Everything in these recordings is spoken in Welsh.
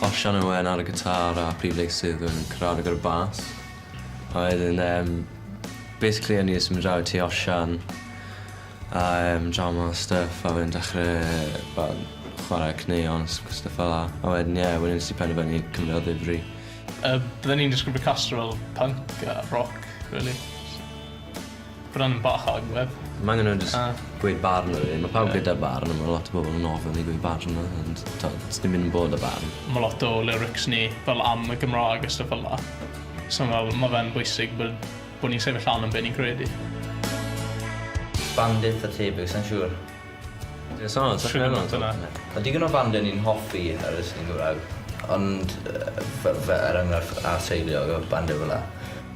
Osian yn wen ar y gitar a prif leisydd yn cyrraedd gyda'r bas. A wedyn, basically o'n i ysym draw ti Osian a drama stuff a wedyn dechrau chwarae cneuon, stuff fel la. A wedyn, wedyn nes i penderfynu cymryd o ddifri. Bydden ni'n disgrifio Castro fel punk a rock, really. Bydden yn bach agwedd. Mae angen nhw'n just gweud barn o fi. Mae pawb gyda barn, mae lot o bobl yn ofyn i gweud barn o. Ond ddim mynd yn bod o barn. Mae lot o lyrics ni fel am y Gymraeg a stuff fel la. So mae fe'n bwysig bod ni'n sefyll lan yn be ni'n credu. Bandit a tebyg, sa'n siŵr? Sa'n siŵr. Mae digon o bandiau ni'n hoffi ar ysgol Gymraeg. Ond fe enghraifft a seiliog o bandiau fel la.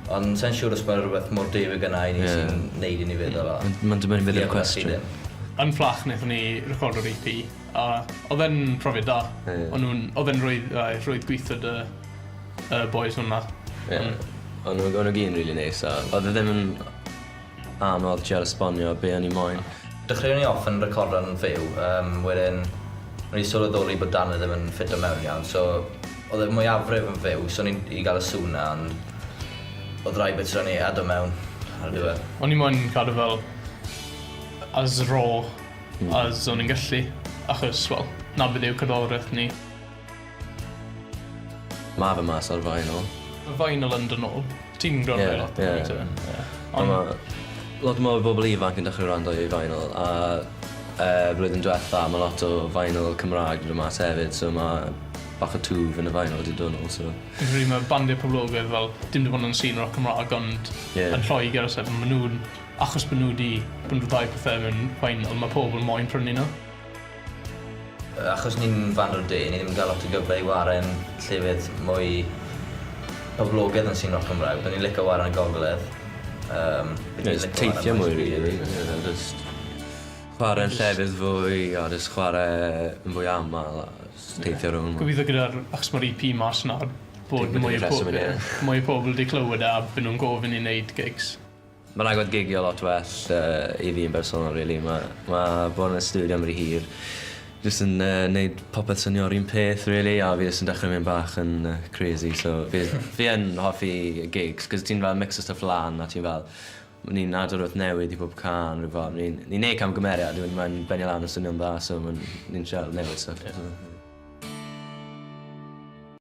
Ond sa'n siŵr os mae rhywbeth mor debyg yna i ni sy'n neud i ni fyd o la. Mae'n dibynnu fydd i'r cwestiwn. Yn fflach wnaethon ni recordo'r EP, a oedd e'n profiad da. Oedd e'n rhwydd gweithio y boys hwnna. Ond nhw'n gyn rili neis, a oedd e ddim yn anodd trio esbonio be o'n i moyn. Dechreuwn ni off yn recordo'n fyw, wedyn o'n i sylweddoli bod Dan ddim yn ffit o mewn iawn, so oedd e mwyafrif yn fyw, so o'n i gael y sŵn na, ond oedd rai bits o'n i ado mewn ar y diwedd. O'n i moyn cadw fel as raw as o'n i'n gallu, achos, wel, na bydd yw cadwraeth ni. Mae fe mas ar vinyl. Mae vinyl yn dyn ôl. Ti'n gwrando lot o beth. Ond lot mwy o bobl ifanc yn dechrau rando i vinyl, a blwyddyn diwetha mae lot o vinyl Cymraeg wedi mas hefyd, so mae bach o twf yn y vinyl wedi dod nôl. Mae bandiau poblogaidd fel, dim wedi bod yn sîn o'r Cymraeg, ond yn Lloegr o sef, maen nhw'n, achos bod nhw wedi bod yn ddau pethau mewn vinyl, mae pobl moyn prynu nhw. Achos ni'n fan o'r de, ni ddim yn cael lot o gyfle i waren llefydd mwy poblogaidd yn sîn o'r Cymraeg, byddwn ni'n licio waren y gogledd. Teithio mwy rili. Chwarae'n llefydd fwy, a just chwarae yn fwy aml, a teithio rhwng. Gobeithio gyda'r, achos mae'r EP mas yna, bod mwy o pobl wedi clywed a byd nhw'n gofyn i wneud gigs. Mae'n rhaid gigio lot well i fi yn bersonol, really. Mae bod yn y studio am rhy hir. Just yn neud popeth synio'r un peth, really, a fi jyst yn dechrau mynd bach yn crazy. So fi yn hoffi gigs, cos ti'n fel mix o stuff lan, a ti'n fel ni'n ador wrth newid i bob can, ni'n neud camgymeriad, ni'n benio lan o synio'n dda, so ni'n siarad newid stuff.